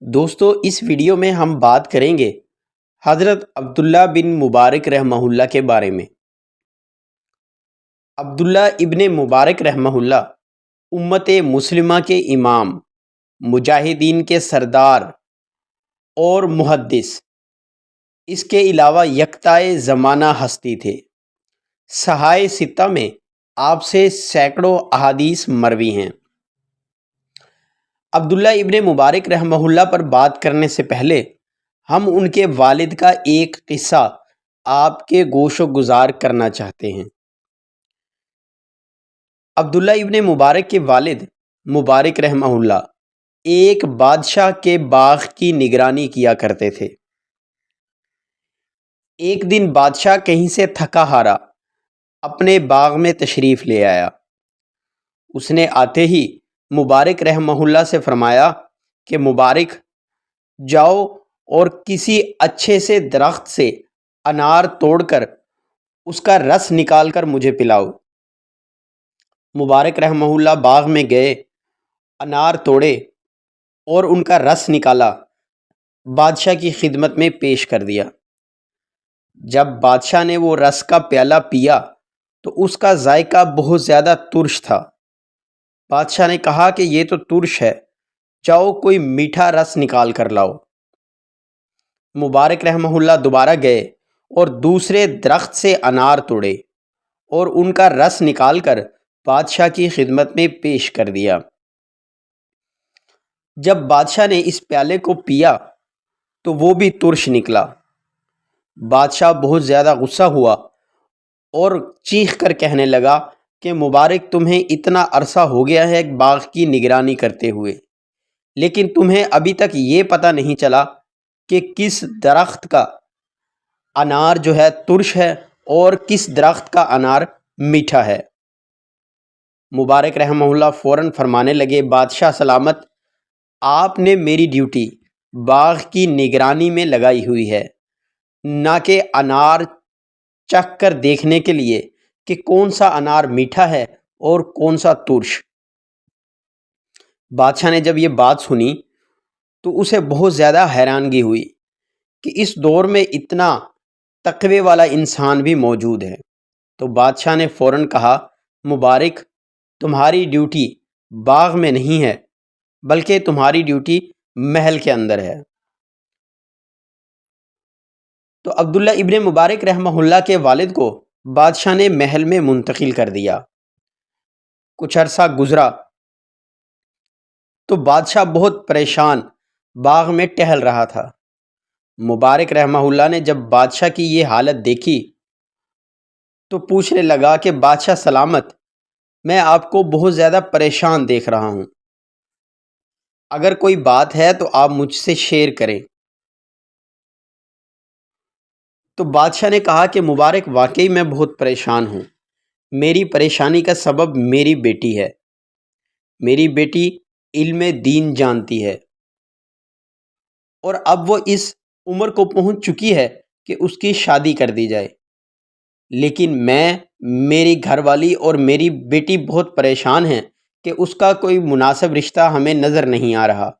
دوستو اس ویڈیو میں ہم بات کریں گے حضرت عبداللہ بن مبارک رحمہ اللہ کے بارے میں۔ عبداللہ ابن مبارک رحمہ اللہ امت مسلمہ کے امام، مجاہدین کے سردار اور محدث، اس کے علاوہ یکتائے زمانہ ہستی تھے۔ صحائح ستہ میں آپ سے سینکڑوں احادیث مروی ہیں۔ عبداللہ ابن مبارک رحمہ اللہ پر بات کرنے سے پہلے ہم ان کے والد کا ایک قصہ آپ کے گوش و گزار کرنا چاہتے ہیں۔ عبداللہ ابن مبارک کے والد مبارک رحمہ اللہ ایک بادشاہ کے باغ کی نگرانی کیا کرتے تھے۔ ایک دن بادشاہ کہیں سے تھکا ہارا اپنے باغ میں تشریف لے آیا۔ اس نے آتے ہی مبارک رحمہ اللہ سے فرمایا کہ مبارک، جاؤ اور کسی اچھے سے درخت سے انار توڑ کر اس کا رس نکال کر مجھے پلاؤ۔ مبارک رحمہ اللہ باغ میں گئے، انار توڑے اور ان کا رس نکالا، بادشاہ کی خدمت میں پیش کر دیا۔ جب بادشاہ نے وہ رس کا پیالہ پیا تو اس کا ذائقہ بہت زیادہ ترش تھا۔ بادشاہ نے کہا کہ یہ تو ترش ہے، جاؤ کوئی میٹھا رس نکال کر لاؤ۔ مبارک رحمہ اللہ دوبارہ گئے اور دوسرے درخت سے انار توڑے اور ان کا رس نکال کر بادشاہ کی خدمت میں پیش کر دیا۔ جب بادشاہ نے اس پیالے کو پیا تو وہ بھی ترش نکلا۔ بادشاہ بہت زیادہ غصہ ہوا اور چیخ کر کہنے لگا کہ مبارک، تمہیں اتنا عرصہ ہو گیا ہے باغ کی نگرانی کرتے ہوئے، لیکن تمہیں ابھی تک یہ پتہ نہیں چلا کہ کس درخت کا انار جو ہے ترش ہے اور کس درخت کا انار میٹھا ہے۔ مبارک رحمہ اللہ فوراً فرمانے لگے، بادشاہ سلامت، آپ نے میری ڈیوٹی باغ کی نگرانی میں لگائی ہوئی ہے، نہ کہ انار چکھ کر دیکھنے کے لیے کہ کون سا انار میٹھا ہے اور کون سا ترش۔ بادشاہ نے جب یہ بات سنی تو اسے بہت زیادہ حیرانگی ہوئی کہ اس دور میں اتنا تقوی والا انسان بھی موجود ہے۔ تو بادشاہ نے فوراً کہا، مبارک، تمہاری ڈیوٹی باغ میں نہیں ہے بلکہ تمہاری ڈیوٹی محل کے اندر ہے۔ تو عبداللہ ابن مبارک رحمہ اللہ کے والد کو بادشاہ نے محل میں منتقل کر دیا۔ کچھ عرصہ گزرا تو بادشاہ بہت پریشان باغ میں ٹہل رہا تھا۔ مبارک رحمہ اللہ نے جب بادشاہ کی یہ حالت دیکھی تو پوچھنے لگا کہ بادشاہ سلامت، میں آپ کو بہت زیادہ پریشان دیکھ رہا ہوں، اگر کوئی بات ہے تو آپ مجھ سے شیئر کریں۔ تو بادشاہ نے کہا کہ مبارک، واقعی میں بہت پریشان ہوں۔ میری پریشانی کا سبب میری بیٹی ہے۔ میری بیٹی علم دین جانتی ہے اور اب وہ اس عمر کو پہنچ چکی ہے کہ اس کی شادی کر دی جائے، لیکن میری گھر والی اور میری بیٹی بہت پریشان ہیں کہ اس کا کوئی مناسب رشتہ ہمیں نظر نہیں آ رہا،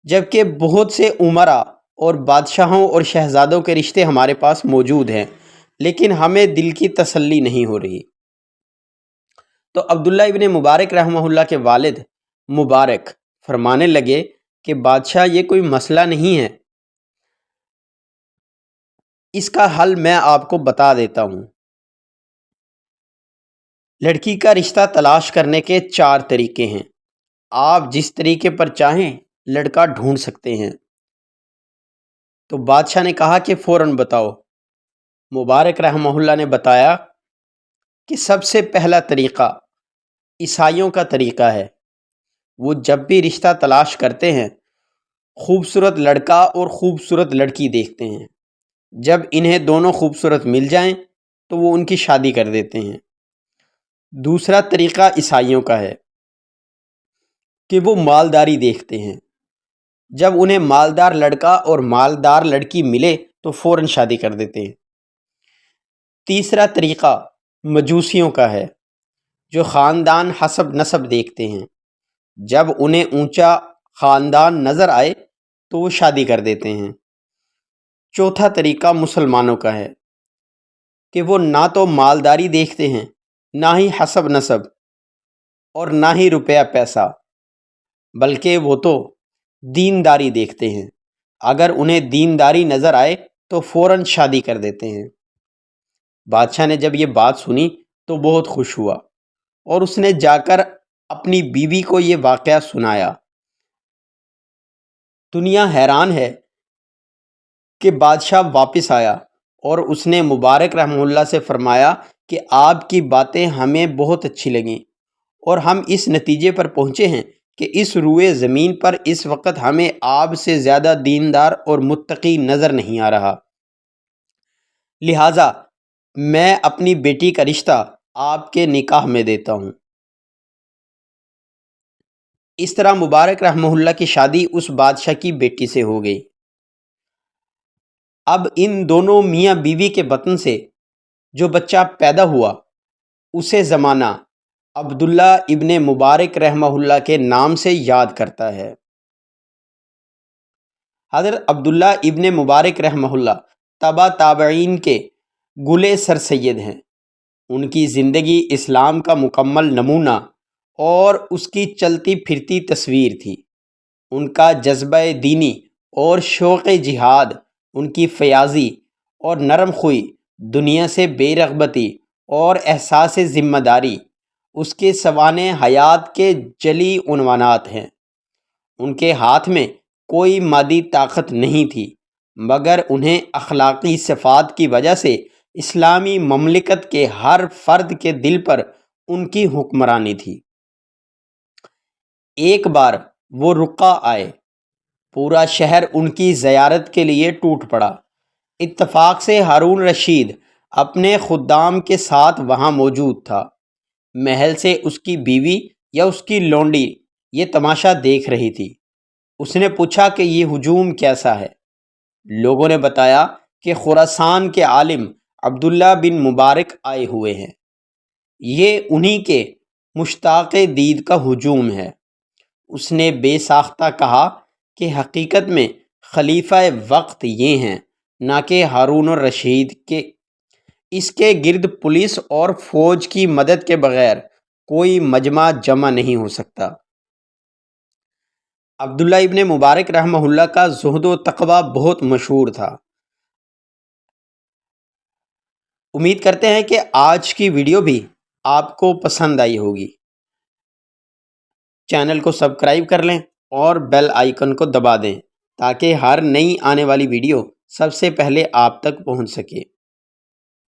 جبکہ بہت سے امراء اور بادشاہوں اور شہزادوں کے رشتے ہمارے پاس موجود ہیں، لیکن ہمیں دل کی تسلی نہیں ہو رہی۔ تو عبداللہ ابن مبارک رحمہ اللہ کے والد مبارک فرمانے لگے کہ بادشاہ، یہ کوئی مسئلہ نہیں ہے، اس کا حل میں آپ کو بتا دیتا ہوں۔ لڑکی کا رشتہ تلاش کرنے کے 4 طریقے ہیں، آپ جس طریقے پر چاہیں لڑکا ڈھونڈ سکتے ہیں۔ تو بادشاہ نے کہا کہ فوراً بتاؤ۔ مبارک رحمہ اللہ نے بتایا کہ سب سے پہلا طریقہ عیسائیوں کا طریقہ ہے۔ وہ جب بھی رشتہ تلاش کرتے ہیں، خوبصورت لڑکا اور خوبصورت لڑکی دیکھتے ہیں، جب انہیں دونوں خوبصورت مل جائیں تو وہ ان کی شادی کر دیتے ہیں۔ دوسرا طریقہ عیسائیوں کا ہے کہ وہ مالداری دیکھتے ہیں، جب انہیں مالدار لڑکا اور مالدار لڑکی ملے تو فوراً شادی کر دیتے ہیں۔ تیسرا طریقہ مجوسیوں کا ہے، جو خاندان حسب نسب دیکھتے ہیں، جب انہیں اونچا خاندان نظر آئے تو وہ شادی کر دیتے ہیں۔ چوتھا طریقہ مسلمانوں کا ہے کہ وہ نہ تو مالداری دیکھتے ہیں، نہ ہی حسب نسب، اور نہ ہی روپیہ پیسہ، بلکہ وہ تو دینداری دیکھتے ہیں۔ اگر انہیں دینداری نظر آئے تو فوراً شادی کر دیتے ہیں۔ بادشاہ نے جب یہ بات سنی تو بہت خوش ہوا اور اس نے جا کر اپنی بیوی کو یہ واقعہ سنایا۔ دنیا حیران ہے کہ بادشاہ واپس آیا اور اس نے مبارک رحمہ اللہ سے فرمایا کہ آپ کی باتیں ہمیں بہت اچھی لگیں اور ہم اس نتیجے پر پہنچے ہیں کہ اس روئے زمین پر اس وقت ہمیں آپ سے زیادہ دیندار اور متقی نظر نہیں آ رہا، لہٰذا میں اپنی بیٹی کا رشتہ آپ کے نکاح میں دیتا ہوں۔ اس طرح مبارک رحمہ اللہ کی شادی اس بادشاہ کی بیٹی سے ہو گئی۔ اب ان دونوں میاں بیوی کے بطن سے جو بچہ پیدا ہوا اسے زمانہ عبداللہ ابن مبارک رحمہ اللہ کے نام سے یاد کرتا ہے۔ حضرت عبداللہ ابن مبارک رحمہ اللہ تبع تابعین کے گلے سر سید ہیں۔ ان کی زندگی اسلام کا مکمل نمونہ اور اس کی چلتی پھرتی تصویر تھی۔ ان کا جذبہ دینی اور شوق جہاد، ان کی فیاضی اور نرم خوئی، دنیا سے بے رغبتی اور احساس ذمہ داری اس کے سوانح حیات کے جلی عنوانات ہیں۔ ان کے ہاتھ میں کوئی مادی طاقت نہیں تھی، مگر انہیں اخلاقی صفات کی وجہ سے اسلامی مملکت کے ہر فرد کے دل پر ان کی حکمرانی تھی۔ ایک بار وہ رقہ آئے، پورا شہر ان کی زیارت کے لیے ٹوٹ پڑا۔ اتفاق سے ہارون رشید اپنے خدام کے ساتھ وہاں موجود تھا۔ محل سے اس کی بیوی یا اس کی لونڈی یہ تماشا دیکھ رہی تھی۔ اس نے پوچھا کہ یہ ہجوم کیسا ہے؟ لوگوں نے بتایا کہ خراسان کے عالم عبداللہ بن مبارک آئے ہوئے ہیں، یہ انہی کے مشتاق دید کا ہجوم ہے۔ اس نے بے ساختہ کہا کہ حقیقت میں خلیفہ وقت یہ ہیں، نہ کہ ہارون الرشید کے۔ اس کے گرد پولیس اور فوج کی مدد کے بغیر کوئی مجمع جمع نہیں ہو سکتا۔ عبداللہ ابن مبارک رحمہ اللہ کا زہد و تقویٰ بہت مشہور تھا۔ امید کرتے ہیں کہ آج کی ویڈیو بھی آپ کو پسند آئی ہوگی۔ چینل کو سبسکرائب کر لیں اور بیل آئیکن کو دبا دیں تاکہ ہر نئی آنے والی ویڈیو سب سے پہلے آپ تک پہنچ سکے۔